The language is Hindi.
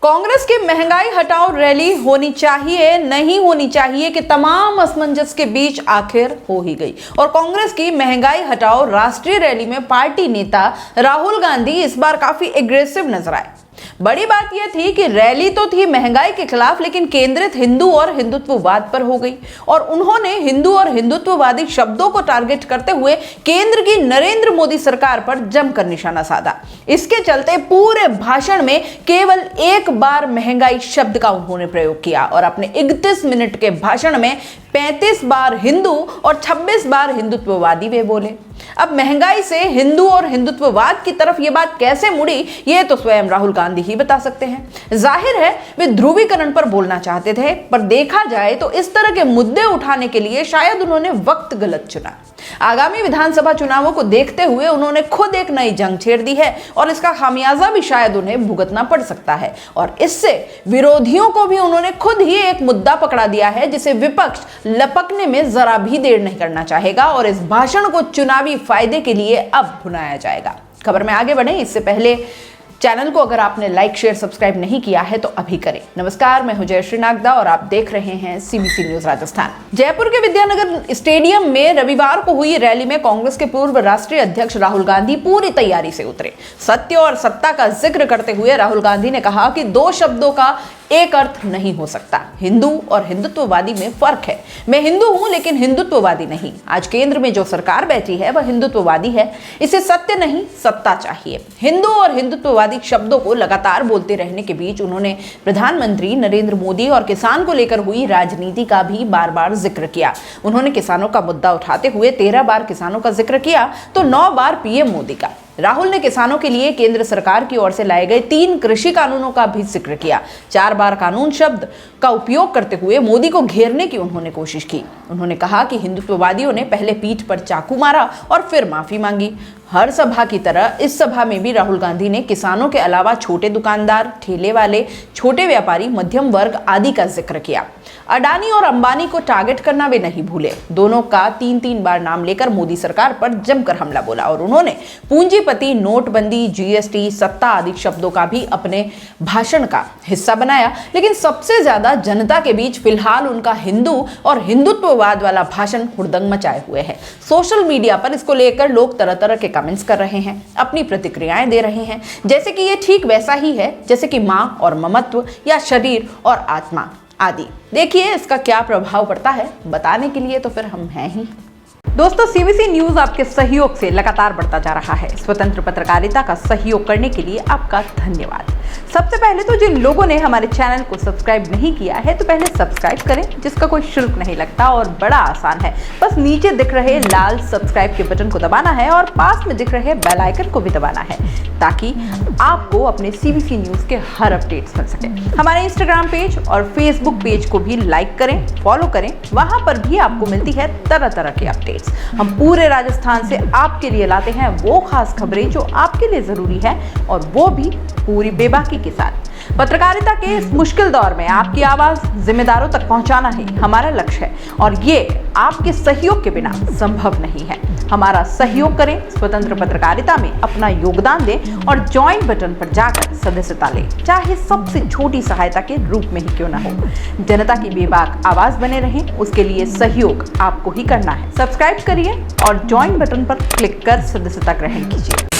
कांग्रेस की महंगाई हटाओ रैली होनी चाहिए नहीं होनी चाहिए कि तमाम असमंजस के बीच आखिर हो ही गई और कांग्रेस की महंगाई हटाओ राष्ट्रीय रैली में पार्टी नेता राहुल गांधी इस बार काफी एग्रेसिव नजर आए। बड़ी बात यह थी कि रैली तो थी महंगाई के खिलाफ, लेकिन केंद्रित हिंदू और हिंदुत्ववाद पर हो गई और उन्होंने हिंदू और हिंदुत्ववादी शब्दों को टारगेट करते हुए केंद्र की नरेंद्र मोदी सरकार पर जमकर निशाना साधा। इसके चलते पूरे भाषण में केवल एक बार महंगाई शब्द का उन्होंने प्रयोग किया और अपने 31 मिनट के भाषण में 35 बार हिंदू और 26 बार हिंदुत्ववादी वे बोले। अब महंगाई से हिंदू और हिंदुत्ववाद की तरफ यह बात कैसे मुड़ी, ये तो स्वयं राहुल गांधी ही बता सकते हैं। जाहिर है वे ध्रुवीकरण पर बोलना चाहते थे, पर देखा जाए तो इस तरह के मुद्दे उठाने के लिए शायद उन्होंने वक्त गलत चुना। आगामी विधानसभा चुनावों को देखते हुए उन्होंने खुद एक नई जंग छेड़ दी है और इसका खामियाजा भी शायद उन्हें भुगतना पड़ सकता है और इससे विरोधियों को भी उन्होंने खुद ही एक मुद्दा पकड़ा दिया है जिसे विपक्ष लपकने में जरा भी देर नहीं करना चाहेगा और इस भाषण को चुनावी फायदे के लिए अब भुनाया जाएगा। खबर में आगे बढ़े इससे पहले चैनल को अगर आपने लाइक शेयर सब्सक्राइब नहीं किया है तो अभी करें। नमस्कार, मैं हूं जयश्री नागदा और आप देख रहे हैं सीबीसी न्यूज राजस्थान। जयपुर के विद्यानगर स्टेडियम में रविवार को हुई रैली में कांग्रेस के पूर्व राष्ट्रीय अध्यक्ष राहुल गांधी पूरी तैयारी से उतरे। सत्य और सत्ता का जिक्र करते हुए राहुल गांधी ने कहा कि दो शब्दों का एक अर्थ नहीं हो सकता। हिंदू और हिंदुत्ववादी में फर्क है। मैं हिंदू हूं लेकिन हिंदुत्ववादी नहीं। आज केंद्र में जो सरकार बैठी है वह हिंदुत्ववादी है। इसे सत्य नहीं सत्ता चाहिए। हिंदू और हिंदुत्ववादी शब्दों को लगातार बोलते रहने के बीच उन्होंने प्रधानमंत्री नरेंद्र मोदी और किसान को लेकर हुई राजनीति का भी बार बार जिक्र किया। उन्होंने किसानों का मुद्दा उठाते हुए 13 बार किसानों का जिक्र किया तो 9 बार पीएम मोदी का। राहुल ने किसानों के लिए केंद्र सरकार की ओर से लाए गए 3 कृषि कानूनों का भी जिक्र किया। 4 बार कानून शब्द का उपयोग करते हुए मोदी को घेरने की उन्होंने कोशिश की। उन्होंने कहा कि हिंदुत्ववादियों ने पहले पीठ पर चाकू मारा और फिर माफी मांगी। हर सभा की तरह इस सभा में भी राहुल गांधी ने किसानों के अलावा छोटे दुकानदार, ठेले वाले, छोटे व्यापारी, मध्यम वर्ग आदि का जिक्र किया। अडानी और अंबानी को टारगेट करना वे नहीं भूले। दोनों का 3-3 बार नाम लेकर मोदी सरकार पर जमकर हमला बोला और उन्होंने पूंजीपति, नोटबंदी, जीएसटी, सत्ता आदि शब्दों का भी अपने भाषण का हिस्सा बनाया। लेकिन सबसे ज्यादा जनता के बीच फिलहाल उनका हिंदू और हिंदुत्ववाद वाला भाषण हुड़दंग मचाए हुए है। सोशल मीडिया पर इसको लेकर लोग तरह तरह के कमेंट्स कर रहे हैं, अपनी प्रतिक्रियाएं दे रहे हैं, जैसे कि ये ठीक वैसा ही है जैसे कि मां और ममत्व या शरीर और आत्मा आदि। देखिए इसका क्या प्रभाव पड़ता है, बताने के लिए तो फिर हम हैं ही। दोस्तों, सीबीसी न्यूज आपके सहयोग से लगातार बढ़ता जा रहा है। स्वतंत्र पत्रकारिता का सहयोग करने के लिए आपका धन्यवाद। सबसे पहले तो जिन लोगों ने हमारे चैनल को सब्सक्राइब नहीं किया है तो पहले सब्सक्राइब करें, जिसका कोई शुल्क नहीं लगता और बड़ा आसान है। बस नीचे दिख रहे लाल सब्सक्राइब के बटन को दबाना है और पास में दिख रहे बेल आइकन को भी दबाना है ताकि आपको अपने सीबीसी न्यूज के हर अपडेट्स मिल सके। हमारे इंस्टाग्राम पेज और फेसबुक पेज को भी लाइक करें, फॉलो करें, वहां पर भी आपको मिलती है तरह तरह के अपडेट्स। हम पूरे राजस्थान से आपके लिए लाते हैं वो खास खबरें जो आपके लिए जरूरी है और वो भी पूरी बेबाकी के साथ। पत्रकारिता के इस मुश्किल दौर में आपकी आवाज जिम्मेदारों तक पहुंचाना ही हमारा लक्ष्य है और ये आपके सहयोग के बिना संभव नहीं है। हमारा सहयोग करें, स्वतंत्र पत्रकारिता में अपना योगदान दें और ज्वाइन बटन पर जाकर सदस्यता लें, चाहे सबसे छोटी सहायता के रूप में ही क्यों ना हो। जनता की बेबाक आवाज बने रहें, उसके लिए सहयोग आपको ही करना है। सब्सक्राइब करिए और ज्वाइन बटन पर क्लिक कर सदस्यता ग्रहण कीजिए।